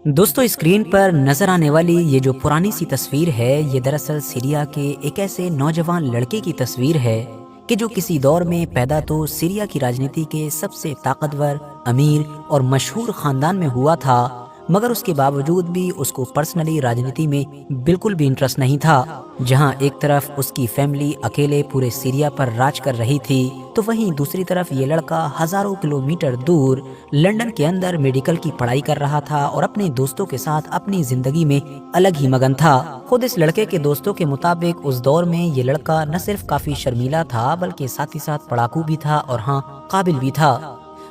دوستو اسکرین پر نظر آنے والی یہ جو پرانی سی تصویر ہے یہ دراصل سیریا کے ایک ایسے نوجوان لڑکے کی تصویر ہے کہ جو کسی دور میں پیدا تو سیریا کی راجنیتی کے سب سے طاقتور، امیر اور مشہور خاندان میں ہوا تھا، مگر اس کے باوجود بھی اس کو پرسنلی راجنیتی میں بالکل بھی انٹرسٹ نہیں تھا۔ جہاں ایک طرف اس کی فیملی اکیلے پورے سیریا پر راج کر رہی تھی تو وہیں دوسری طرف یہ لڑکا ہزاروں کلومیٹر دور لندن کے اندر میڈیکل کی پڑھائی کر رہا تھا اور اپنے دوستوں کے ساتھ اپنی زندگی میں الگ ہی مگن تھا۔ خود اس لڑکے کے دوستوں کے مطابق اس دور میں یہ لڑکا نہ صرف کافی شرمیلا تھا بلکہ ساتھ ہی ساتھ پڑھاکو بھی تھا اور ہاں قابل بھی تھا۔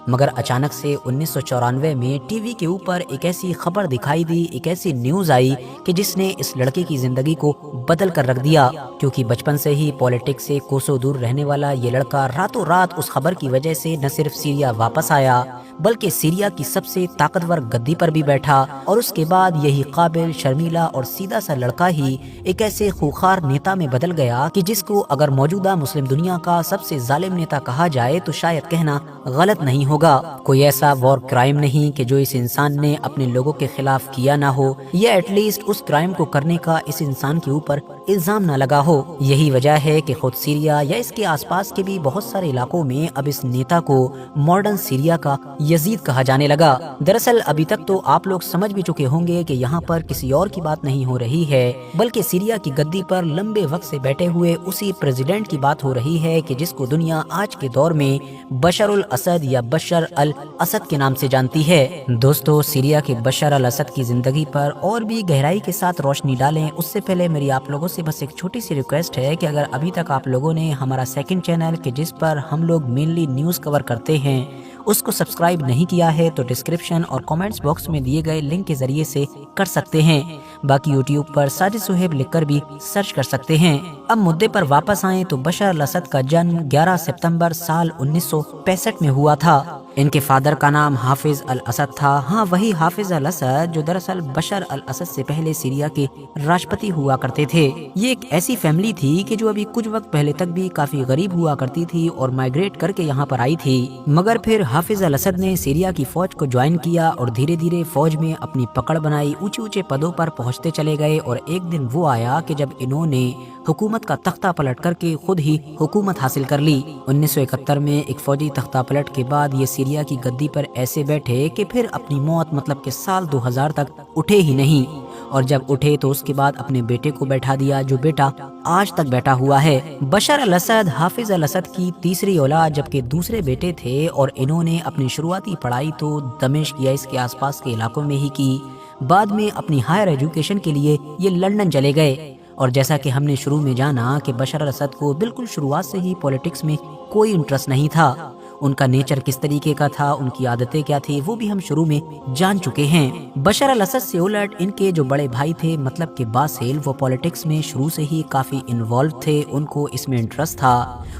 مگر اچانک سے 1994 میں ٹی وی کے اوپر ایک ایسی خبر دکھائی دی، ایک ایسی نیوز آئی کہ جس نے اس لڑکے کی زندگی کو بدل کر رکھ دیا، کیونکہ بچپن سے ہی پولیٹکس سے کوسوں دور رہنے والا یہ لڑکا راتوں رات اس خبر کی وجہ سے نہ صرف سیریا واپس آیا بلکہ سیریا کی سب سے طاقتور گدی پر بھی بیٹھا، اور اس کے بعد یہی قابل، شرمیلا اور سیدھا سا لڑکا ہی ایک ایسے خوخار نیتا میں بدل گیا کہ جس کو اگر موجودہ مسلم دنیا کا سب سے ظالم نیتا کہا جائے تو شاید کہنا غلط نہیں ہوگا۔ کوئی ایسا وار کرائم نہیں کہ جو اس انسان نے اپنے لوگوں کے خلاف کیا نہ ہو، یا ایٹ لیسٹ اس کرائم کو کرنے کا اس انسان کے اوپر الزام نہ لگا ہو۔ یہی وجہ ہے کہ خود سیریا یا اس کے آس پاس کے بھی بہت سارے علاقوں میں اب اس نیتا کو ماڈرن سیریا کا یزید کہا جانے لگا۔ دراصل ابھی تک تو آپ لوگ سمجھ بھی چکے ہوں گے کہ یہاں پر کسی اور کی بات نہیں ہو رہی ہے بلکہ سیریا کی گدی پر لمبے وقت سے بیٹھے ہوئے اسی پریزیڈنٹ کی بات ہو رہی ہے کہ جس کو دنیا آج کے دور میں بشار الاسد یا بشار الاسد کے نام سے جانتی ہے۔ دوستو سیریا کے بشار الاسد کی زندگی پر اور بھی گہرائی کے ساتھ روشنی ڈالیں اس سے پہلے میری آپ لوگوں سے بس ایک چھوٹی سی ریکویسٹ ہے کہ اگر ابھی تک آپ لوگوں نے ہمارا سیکنڈ چینل کہ جس پر ہم لوگ مینلی نیوز کور کرتے ہیں اس کو سبسکرائب نہیں کیا ہے تو ڈسکرپشن اور کامنٹس باکس میں دیے گئے لنک کے ذریعے سے کر سکتے ہیں، باقی یوٹیوب پر ساجد صہیب لکھ کر بھی سرچ کر سکتے ہیں۔ اب مدعے پر واپس آئیں تو بشار الاسد کا جنم 11 ستمبر سال 1965 میں ہوا تھا۔ ان کے فادر کا نام حافظ الاسد تھا، ہاں وہی حافظ الاسد جو دراصل بشار الاسد سے پہلے سیریا کے راشٹرپتی ہوا کرتے تھے۔ یہ ایک ایسی فیملی تھی کہ جو ابھی کچھ وقت پہلے تک بھی کافی غریب ہوا کرتی تھی اور مائگریٹ کر کے یہاں پر آئی تھی، مگر پھر حافظ الاسد نے سیریا کی فوج کو جوائن کیا اور دھیرے دھیرے فوج میں اپنی پکڑ بنائی، اونچے اونچے پدوں پر پہنچتے چلے گئے، اور ایک دن وہ آیا کہ جب انہوں نے حکومت کا تختہ پلٹ کر کے خود ہی حکومت حاصل کر لی۔ 1971 میں ایک فوجی تختہ پلٹ کے بعد یہ سیریا کی گدی پر ایسے بیٹھے کہ پھر اپنی موت مطلب کہ سال 2000 تک اٹھے ہی نہیں، اور جب اٹھے تو اس کے بعد اپنے بیٹے کو بیٹھا دیا جو بیٹا آج تک بیٹھا ہوا ہے۔ بشار الاسد حافظ الاسد کی تیسری اولاد جبکہ دوسرے بیٹے تھے، اور انہوں نے اپنی شروعاتی پڑھائی تو دمشق یا اس کے آس پاس کے علاقوں میں ہی کی، بعد میں اپنی ہائر ایجوکیشن کے لیے یہ لندن چلے گئے۔ اور جیسا کہ ہم نے شروع میں جانا کہ بشار الاسد کو بالکل شروعات سے ہی پولیٹکس میں کوئی انٹرسٹ نہیں تھا، ان کا نیچر کس طریقے کا تھا، ان کی عادتیں کیا تھی وہ بھی ہم شروع میں جان چکے ہیں۔ بشار الاسد سے الٹ ان کے جو بڑے بھائی تھے مطلب کہ باسل، وہ پولیٹکس میں شروع سے ہی کافی انوالو تھے، ان کو اس میں انٹرسٹ تھا،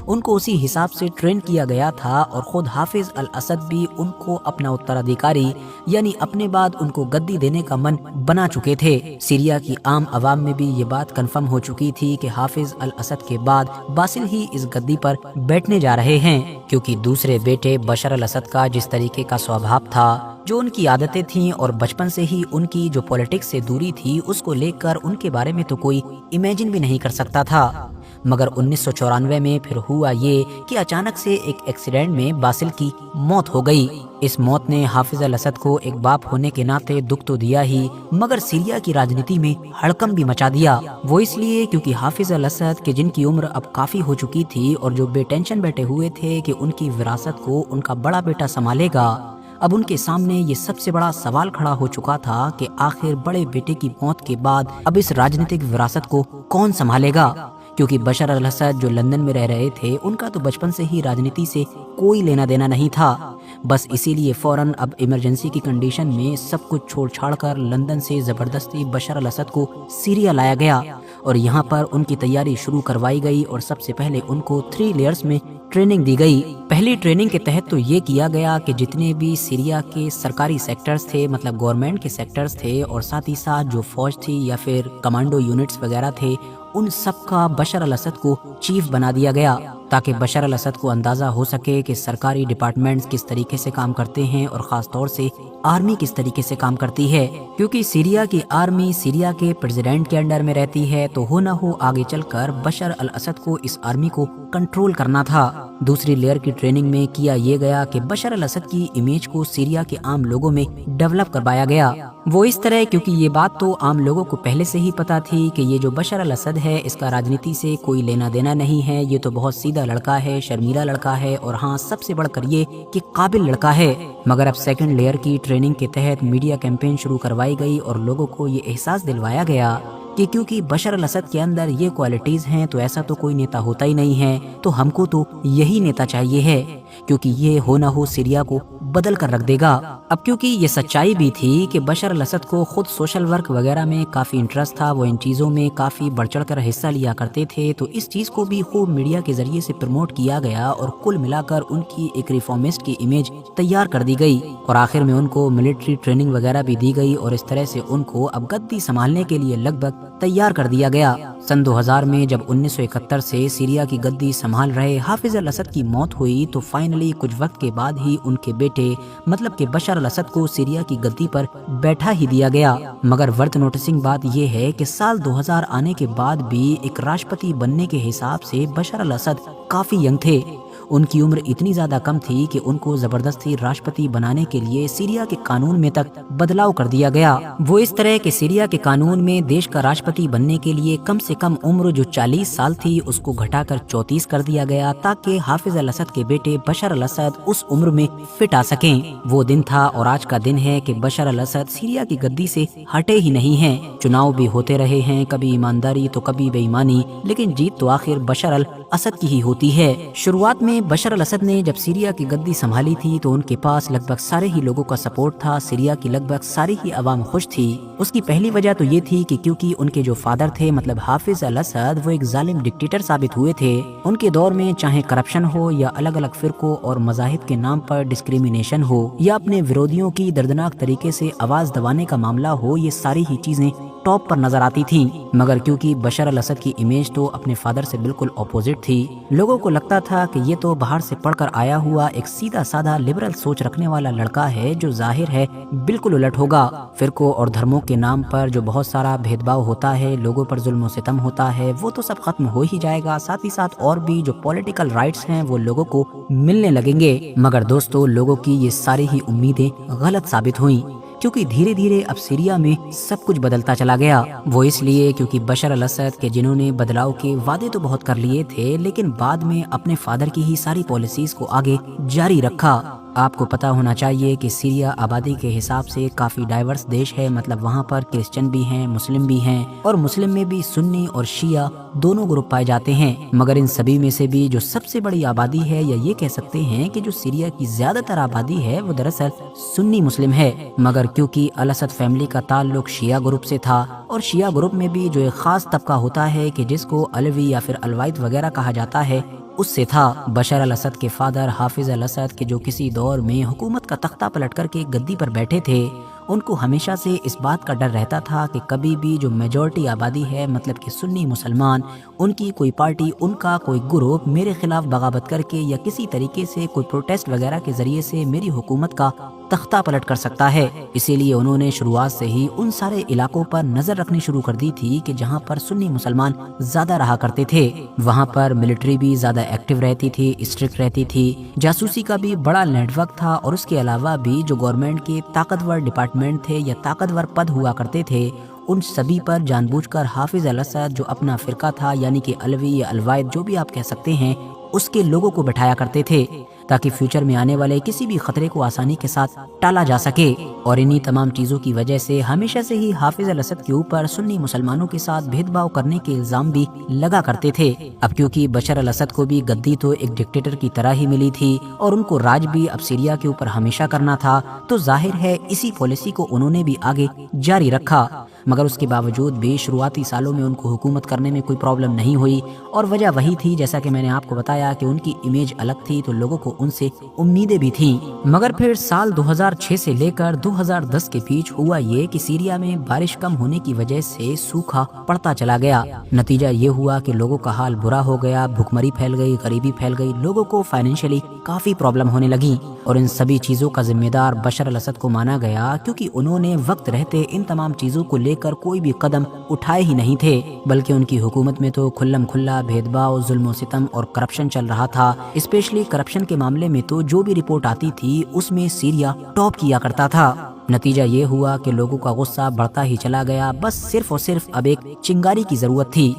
ان کو اسی حساب سے ٹرین کیا گیا تھا، اور خود حافظ الاسد بھی ان کو اپنا اترادھیکاری یعنی اپنے بعد ان کو گدی دینے کا من بنا چکے تھے۔ سیریا کی عام عوام میں بھی یہ بات کنفرم ہو چکی تھی کہ حافظ الاسد کے بعد باسل ہی اس گدی پر بیٹھنے جا رہے ہیں، کیونکہ دوسرے بیٹے بشار الاسد کا جس طریقے کا سوبھاؤ تھا، جو ان کی عادتیں تھیں اور بچپن سے ہی ان کی جو پولیٹکس سے دوری تھی اس کو لے کر ان کے بارے میں تو کوئی امیجن بھی نہیں کر سکتا تھا۔ مگر 1994 میں پھر ہوا یہ کہ اچانک سے ایک ایکسیڈنٹ میں باسل کی موت ہو گئی۔ اس موت نے حافظ الاسد کو ایک باپ ہونے کے ناطے دکھ تو دیا ہی، مگر سیریا کی راجنیتی میں ہڑکم بھی مچا دیا۔ وہ اس لیے کیونکہ حافظ الاسد کے جن کی عمر اب کافی ہو چکی تھی اور جو بے ٹینشن بیٹھے ہوئے تھے کہ ان کی وراثت کو ان کا بڑا بیٹا سنبھالے گا، اب ان کے سامنے یہ سب سے بڑا سوال کھڑا ہو چکا تھا کہ آخر بڑے بیٹے کی موت کے بعد اب اس راجنیتک وراثت کو کون سنبھالے گا، کیونکہ بشار الاسد جو لندن میں رہ رہے تھے ان کا تو بچپن سے ہی راجنیتی سے کوئی لینا دینا نہیں تھا، بس اسی لیے فوراً اب ایمرجنسی کی کنڈیشن میں سب کچھ چھوڑ چھاڑ کر لندن سے زبردستی بشار الاسد کو سیریا لایا گیا، اور یہاں پر ان کی تیاری شروع کروائی گئی، اور سب سے پہلے ان کو 3 لیئرز میں ٹریننگ دی گئی۔ پہلی ٹریننگ کے تحت تو یہ کیا گیا کہ جتنے بھی سیریا کے سرکاری سیکٹرز تھے مطلب گورنمنٹ کے سیکٹرز تھے، اور ساتھ ہی ساتھ جو فوج تھی یا پھر کمانڈو یونٹس وغیرہ تھے، ان سب کا بشار الاسد کو چیف بنا دیا گیا، تاکہ بشار الاسد کو اندازہ ہو سکے کہ سرکاری ڈپارٹمنٹس کس طریقے سے کام کرتے ہیں، اور خاص طور سے आर्मी किस तरीके से काम करती है, क्योंकि सीरिया की आर्मी सीरिया के प्रेसिडेंट के अंडर में रहती है, तो हो ना हो आगे चलकर बशर अल असद को इस आर्मी को कंट्रोल करना था। दूसरी लेयर की ट्रेनिंग में किया ये गया कि बशर अल असद की इमेज को सीरिया के आम लोगों में डेवलप करवाया गया। वो इस तरह, क्योंकि ये बात तो आम लोगों को पहले से ही पता थी कि ये जो बशर अल असद है इसका राजनीति से कोई लेना देना नहीं है, ये तो बहुत सीधा लड़का है, शर्मीला लड़का है, और हाँ सबसे बढ़कर ये कि काबिल लड़का है। मगर अब सेकंड लेयर की ट्रेनिंग के तहत मीडिया कैंपेन शुरू करवाई गई और लोगों को ये एहसास दिलवाया गया कि क्योंकि बशर अल असद के अंदर ये क्वालिटीज हैं तो ऐसा तो कोई नेता होता ही नहीं है, तो हमको तो यही नेता चाहिए है, क्योंकि ये हो ना हो सीरिया को बदल कर रख देगा। अब क्योंकि ये सच्चाई भी थी कि बशर अल असद को खुद सोशल वर्क वगैरह में काफ़ी इंटरेस्ट था, वो इन चीज़ों में काफ़ी बढ़ चढ़ कर हिस्सा लिया करते थे, तो इस चीज़ को भी खूब मीडिया के जरिए से प्रमोट किया गया और कुल मिलाकर उनकी एक रिफॉर्मिस्ट की इमेज तैयार कर दी गई और आखिर में उनको मिलिट्री ट्रेनिंग वगैरह भी दी गई और इस तरह से उनको अब गद्दी संभालने के लिए लगभग तैयार कर दिया गया। सन 2000 में जब 1971 से सीरिया की गद्दी संभाल रहे हाफिज अल असद की मौत हुई तो फाइनली कुछ वक्त के बाद ही उनके बेटे मतलब कि बशर अल असद को सीरिया की गद्दी पर बैठा ही दिया गया। मगर वर्थ नोटिसिंग बात यह है कि साल 2000 आने के बाद भी एक राष्ट्रपति बनने के हिसाब से बशर अल असद काफी यंग थे। उनकी उम्र इतनी ज्यादा कम थी कि उनको जबरदस्ती राष्ट्रपति बनाने के लिए सीरिया के कानून में तक बदलाव कर दिया गया। वो इस तरह के सीरिया के कानून में देश का राष्ट्रपति बनने के लिए कम से कम उम्र जो 40 साल थी उसको घटाकर 34 कर दिया गया, ताकि हाफिज अल असद के बेटे बशर अल असद उस उम्र में फिट आ सकें। वो दिन था और आज का दिन है कि बशर अल असद सीरिया की गद्दी से हटे ही नहीं हैं। चुनाव भी होते रहे हैं, कभी ईमानदारी तो कभी बेईमानी, लेकिन जीत तो आखिर बशर अल असद की ही होती है। शुरुआत में बशर अल असद ने जब सीरिया की गद्दी संभाली थी तो उनके पास लगभग सारे ही लोगों का सपोर्ट था, सीरिया की लगभग सारी ही अवाम खुश थी। उसकी पहली वजह तो ये थी कि क्योंकि उनके जो फादर थे मतलब हाफिज अल असद वो एक जालिम डिक्टेटर साबित हुए थे। उनके दौर में चाहे करप्शन हो या अलग अलग फिरकों और मजाहिब के नाम पर डिस्क्रिमिनेशन हो या अपने विरोधियों की दर्दनाक तरीके से आवाज दबाने का मामला हो, ये सारी ही चीजें टॉप पर नजर आती थी। मगर क्योंकि बशर अल असद की इमेज तो अपने फादर से बिल्कुल अपोजिट थी, लोगों को लगता था कि ये तो बाहर से पढ़कर आया हुआ एक सीधा साधा लिबरल सोच रखने वाला लड़का है, जो जाहिर है बिल्कुल उलट होगा। फिरकों और धर्मों के नाम पर जो बहुत सारा भेदभाव होता है, लोगों पर जुल्म सितम होता है, वो तो सब खत्म हो ही जाएगा। साथ ही साथ और भी जो पॉलिटिकल राइट्स हैं वो लोगों को मिलने लगेंगे। मगर दोस्तों, लोगों की ये सारी ही उम्मीदें गलत साबित हुई, क्योंकि धीरे धीरे अब सीरिया में सब कुछ बदलता चला गया। वो इसलिए क्योंकि बशर अल असद के जिन्होंने बदलाव के वादे तो बहुत कर लिए थे, लेकिन बाद में अपने फादर की ही सारी पॉलिसीज को आगे जारी रखा। आपको पता होना चाहिए कि सीरिया आबादी के हिसाब से काफी डाइवर्स देश है, मतलब वहाँ पर क्रिश्चियन भी हैं, मुस्लिम भी हैं, और मुस्लिम में भी सुन्नी और शिया दोनों ग्रुप पाए जाते हैं। मगर इन सभी में से भी जो सबसे बड़ी आबादी है, या ये कह सकते हैं कि जो सीरिया की ज्यादातर आबादी है, वो दरअसल सुन्नी मुस्लिम है। मगर क्योंकि अल असद फैमिली का ताल्लुक शिया ग्रुप से था, और शिया ग्रुप में भी जो एक खास तबका होता है कि जिसको अलवी या फिर अलवाइद वगैरह कहा जाता है, उससे था। बशर अल असद के फादर हाफिज अल असद के जो किसी दौर में हुकूमत का तख्ता पलट करके गद्दी पर बैठे थे, उनको हमेशा से इस बात का डर रहता था कि कभी भी जो मेजॉरिटी आबादी है, मतलब कि सुन्नी मुसलमान, उनकी कोई पार्टी, उनका कोई ग्रुप मेरे खिलाफ बगावत करके या किसी तरीके से कोई प्रोटेस्ट वगैरह के जरिए से मेरी हुकूमत का तख्ता पलट कर सकता है। इसीलिए उन्होंने शुरुआत से ही उन सारे इलाकों पर नजर रखनी शुरू कर दी थी कि जहां पर सुन्नी मुसलमान ज्यादा रहा करते थे। वहां पर मिलिट्री भी ज्यादा एक्टिव रहती थी, स्ट्रिक्ट रहती थी, जासूसी का भी बड़ा नेटवर्क था, और उसके अलावा भी जो गवर्नमेंट के ताकतवर डिपार्टमेंट थे या ताकतवर पद हुआ करते थे, उन सभी पर जानबूझकर हाफिज अल असद जो अपना फिरका था, यानी कि अलवी या अलवाइद जो भी आप कह सकते हैं, उसके लोगों को बैठाया करते थे, ताकि फ्यूचर में आने वाले किसी भी खतरे को आसानी के साथ टाला जा सके। और इन्हीं तमाम चीजों की वजह से हमेशा से ही हाफिज अल असद के ऊपर सुन्नी मुसलमानों के साथ भेदभाव करने के इल्जाम भी लगा करते थे। अब क्योंकि बशर अल असद को भी गद्दी तो एक डिक्टेटर की तरह ही मिली थी और उनको राज भी अब सीरिया के ऊपर हमेशा करना था, तो जाहिर है इसी पॉलिसी को उन्होंने भी आगे जारी रखा। मगर उसके बावजूद भी शुरुआती सालों में उनको हुकूमत करने में कोई प्रॉब्लम नहीं हुई, और वजह वही थी जैसा कि मैंने आपको बताया कि उनकी इमेज अलग थी, तो लोगों को उनसे उम्मीदें भी थीं। मगर फिर साल 2006 से लेकर 2010 के बीच हुआ ये कि सीरिया में बारिश कम होने की वजह से सूखा पड़ता चला गया। नतीजा ये हुआ कि लोगों का हाल बुरा हो गया, भुखमरी फैल गई, गरीबी फैल गई, लोगों को फाइनेंशियली काफी प्रॉब्लम होने लगी। और इन सभी चीजों का जिम्मेदार बशर अल असद को माना गया, क्योंकि उन्होंने वक्त रहते इन तमाम चीजों को लेकर कोई भी कदम उठाए ही नहीं थे, बल्कि उनकी हुकूमत में तो खुल्लम खुल्ला भेदभाव, जुल्म सितम और करप्शन चल रहा था। स्पेशली करप्शन के मामले में तो जो भी रिपोर्ट आती थी उसमें सीरिया टॉप किया करता था। नतीजा ये हुआ कि लोगों का गुस्सा बढ़ता ही चला गया। बस सिर्फ और सिर्फ अब एक चिंगारी की जरूरत थी,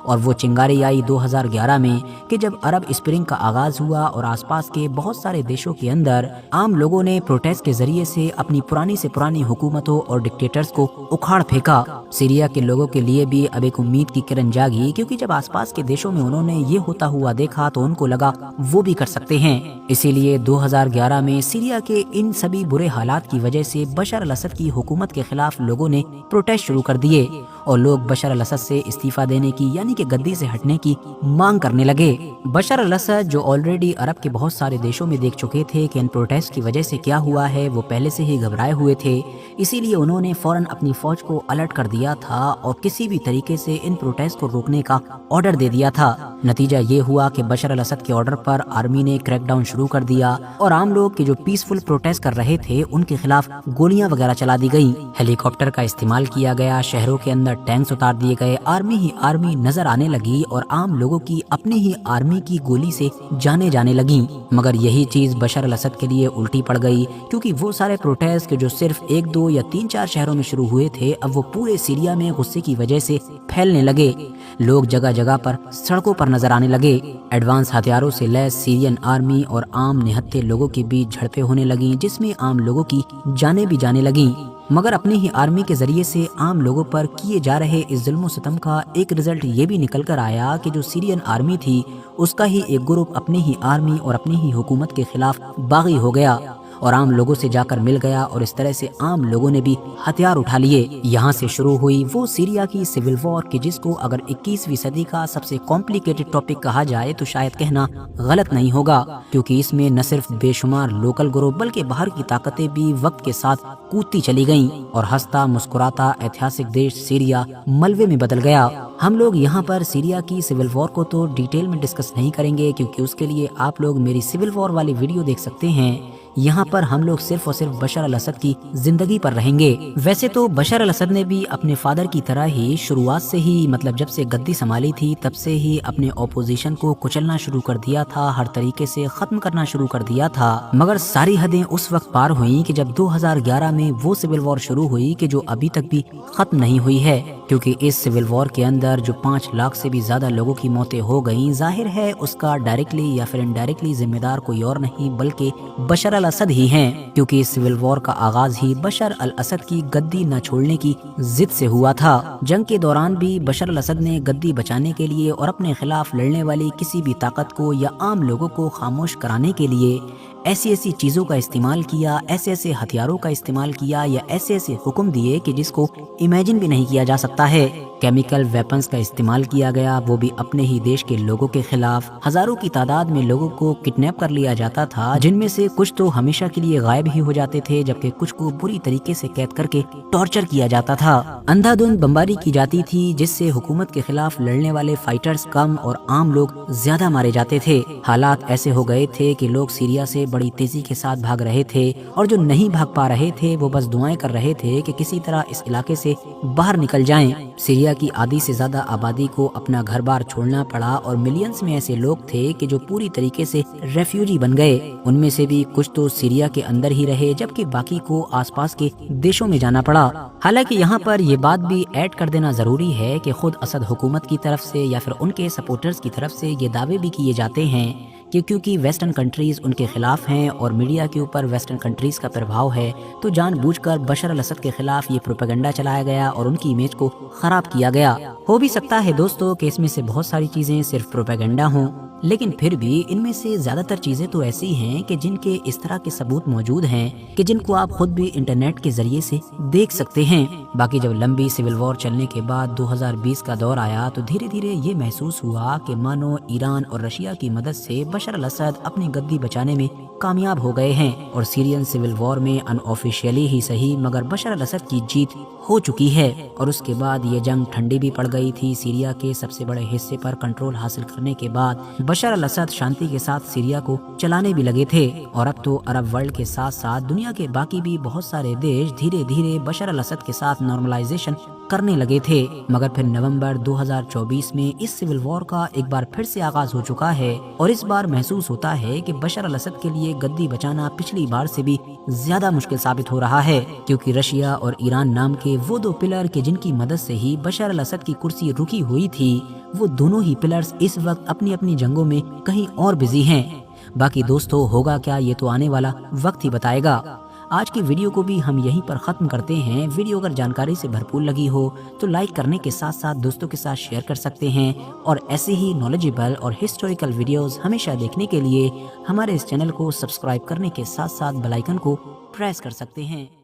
और वो चिंगारी आई 2011 में कि जब अरब स्प्रिंग का आगाज हुआ और आसपास के बहुत सारे देशों के अंदर आम लोगों ने प्रोटेस्ट के जरिए से अपनी पुरानी से पुरानी हुकूमतों और डिक्टेटर्स को उखाड़ फेंका। सीरिया के लोगों के लिए भी अब एक उम्मीद की किरण जागी, क्योंकि जब आसपास के देशों में उन्होंने ये होता हुआ देखा तो उनको लगा वो भी कर सकते हैं। इसीलिए 2011 में सीरिया के इन सभी बुरे हालात की वजह से बशर अल असद की हुकूमत के खिलाफ लोगों ने प्रोटेस्ट शुरू कर दिए, और लोग बशर अल असद से इस्तीफा देने की यानी कि गद्दी से हटने की मांग करने लगे। बशर अल असद जो ऑलरेडी अरब के बहुत सारे देशों में देख चुके थे कि इन प्रोटेस्ट की वजह से क्या हुआ है, वो पहले से ही घबराए हुए थे। इसीलिए उन्होंने फौरन अपनी फौज को अलर्ट कर दिया था और किसी भी तरीके से इन प्रोटेस्ट को रोकने का ऑर्डर दे दिया था। नतीजा ये हुआ कि बशर अल असद के ऑर्डर पर आर्मी ने क्रैकडाउन शुरू कर दिया, और आम लोग के जो पीसफुल प्रोटेस्ट कर रहे थे उनके खिलाफ गोलियां वगैरह चला दी गई। हेलीकॉप्टर का इस्तेमाल किया गया, शहरों के अंदर टैंक्स उतार दिए गए, आर्मी ही आर्मी नजर आने लगी, और आम लोगों की अपनी ही आर्मी की गोली से जाने जाने लगी। मगर यही चीज बशर अल असद के लिए उल्टी पड़ गई, क्योंकि वो सारे प्रोटेस्ट जो सिर्फ 1, 2 या 3, 4 शहरों में शुरू हुए थे, अब वो पूरे सीरिया में गुस्से की वजह से फैलने लगे। लोग जगह जगह पर सड़कों पर नजर आने लगे। एडवांस हथियारों से लैस सीरियन आर्मी और आम निहत्थे लोगों के बीच झड़पें होने लगी, जिसमें आम लोगों की जानें भी जाने लगी। मगर अपनी ही आर्मी के जरिए से आम लोगों पर किए जा रहे इस जुल्म सितम का एक रिजल्ट ये भी निकल कर आया कि जो सीरियन आर्मी थी उसका ही एक ग्रुप अपनी ही आर्मी और अपनी ही हुकूमत के खिलाफ बागी हो गया और आम लोगों से जाकर मिल गया, और इस तरह से आम लोगों ने भी हथियार उठा लिए। यहाँ से शुरू हुई वो सीरिया की सिविल वॉर कि जिसको अगर 21वीं सदी का सबसे कॉम्प्लिकेटेड टॉपिक कहा जाए तो शायद कहना गलत नहीं होगा, क्योंकि इसमें न सिर्फ बेशुमार लोकल ग्रुप बल्कि बाहर की ताकतें भी वक्त के साथ कूदती चली गईं, और हंसता मुस्कुराता ऐतिहासिक देश सीरिया मलबे में बदल गया। हम लोग यहाँ पर सीरिया की सिविल वॉर को तो डिटेल में डिस्कस नहीं करेंगे, क्योंकि उसके लिए आप लोग मेरी सिविल वॉर वाली वीडियो देख सकते हैं। यहाँ पर हम लोग सिर्फ और सिर्फ बशर अल असद की जिंदगी पर रहेंगे। वैसे तो बशर अल असद ने भी अपने फादर की तरह ही शुरुआत से ही, मतलब जब से गद्दी संभाली थी तब से ही अपने ऑपोजिशन को कुचलना शुरू कर दिया था, हर तरीके से खत्म करना शुरू कर दिया था। मगर सारी हदें उस वक्त पार हुई कि जब 2011 में वो सिविल वॉर शुरू हुई कि जो अभी तक भी खत्म नहीं हुई है, क्योंकि इस सिविल वॉर के अंदर जो 5 लाख से भी ज्यादा लोगों की मौतें हो गईं, जाहिर है उसका डायरेक्टली या फिर इनडायरेक्टली जिम्मेदार कोई और नहीं बल्कि बशर अल असद ही हैं, क्योंकि इस सिविल वॉर का आगाज ही बशर अल असद की गद्दी न छोड़ने की जिद से हुआ था। जंग के दौरान भी बशर अल असद ने गद्दी बचाने के लिए और अपने खिलाफ लड़ने वाली किसी भी ताकत को या आम लोगों को खामोश कराने के लिए ऐसी ऐसी चीजों का इस्तेमाल किया, ऐसे ऐसे हथियारों का इस्तेमाल किया या ऐसे ऐसे हुक्म दिए कि जिसको इमेजिन भी नहीं किया जा सकता है। केमिकल वेपन्स का इस्तेमाल किया गया, वो भी अपने ही देश के लोगों के खिलाफ। हजारों की तादाद में लोगों को किडनैप कर लिया जाता था, जिनमें से कुछ तो हमेशा के लिए गायब ही हो जाते थे, जबकि कुछ को बुरी तरीके से कैद करके टॉर्चर किया जाता था। अंधाधुंध बमबारी की जाती थी, जिससे हुकूमत के खिलाफ लड़ने वाले फाइटर्स कम और आम लोग ज्यादा मारे जाते थे। हालात ऐसे हो गए थे कि लोग सीरिया से बड़ी तेजी के साथ भाग रहे थे, और जो नहीं भाग पा रहे थे वो बस दुआएं कर रहे थे कि किसी तरह इस इलाके से बाहर निकल जाएं। सीरिया की आधी से ज्यादा आबादी को अपना घर बार छोड़ना पड़ा, और मिलियंस में ऐसे लोग थे कि जो पूरी तरीके से रेफ्यूजी बन गए। उनमें से भी कुछ तो सीरिया के अंदर ही रहे, जबकि बाकी को आसपास के देशों में जाना पड़ा। हालांकि यहाँ पर ये बात भी ऐड कर देना जरूरी है कि खुद असद हुकूमत की तरफ से या फिर उनके सपोर्टर्स की तरफ से ये दावे भी किए जाते हैं कि क्योंकि वेस्टर्न कंट्रीज उनके खिलाफ हैं और मीडिया के ऊपर वेस्टर्न कंट्रीज का प्रभाव है, तो जानबूझकर बशर अल असद के खिलाफ ये प्रोपेगेंडा चलाया गया और उनकी इमेज को खराब किया गया। हो भी सकता है दोस्तों कि इसमें से बहुत सारी चीजें सिर्फ प्रोपेगेंडा हों, लेकिन फिर भी इनमें से ज़्यादातर चीज़ें तो ऐसी हैं कि जिनके इस तरह के सबूत मौजूद हैं कि जिनको आप खुद भी इंटरनेट के ज़रिए से देख सकते हैं। बाकी जब लंबी सिविल वॉर चलने के बाद 2020 का दौर आया तो धीरे धीरे ये महसूस हुआ कि मानो ईरान और रशिया की मदद से बशर अल असद अपनी गद्दी बचाने में कामयाब हो गए हैं और सीरियन सिविल वॉर में अनऑफिशियली ही सही मगर बशर अल असद की जीत हो चुकी है। और उसके बाद ये जंग ठंडी भी पड़ गई थी। सीरिया के सबसे बड़े हिस्से पर कंट्रोल हासिल करने के बाद बशर अल असद शांति के साथ सीरिया को चलाने भी लगे थे। और अब तो अरब वर्ल्ड के साथ साथ दुनिया के बाकी भी बहुत सारे देश धीरे धीरे बशर अल असद के साथ नॉर्मलाइजेशन करने लगे थे। मगर फिर नवंबर 2024 में इस सिविल वॉर का एक बार फिर से आगाज हो चुका है और इस बार महसूस होता है कि बशर अल असद के लिए गद्दी बचाना पिछली बार से भी ज्यादा मुश्किल साबित हो रहा है, क्योंकि रशिया और ईरान नाम के वो दो पिलर के जिनकी मदद से ही बशर अल असद की कुर्सी रुकी हुई थी, वो दोनों ही पिलर्स इस वक्त अपनी अपनी जंगों में कहीं और बिजी हैं। बाकी दोस्तों होगा क्या ये तो आने वाला वक्त ही बताएगा। आज की वीडियो को भी हम यहीं पर ख़त्म करते हैं। वीडियो अगर जानकारी से भरपूर लगी हो तो लाइक करने के साथ साथ दोस्तों के साथ शेयर कर सकते हैं और ऐसे ही नॉलेजेबल और हिस्टोरिकल वीडियोस हमेशा देखने के लिए हमारे इस चैनल को सब्सक्राइब करने के साथ साथ बेल आइकन को प्रेस कर सकते हैं।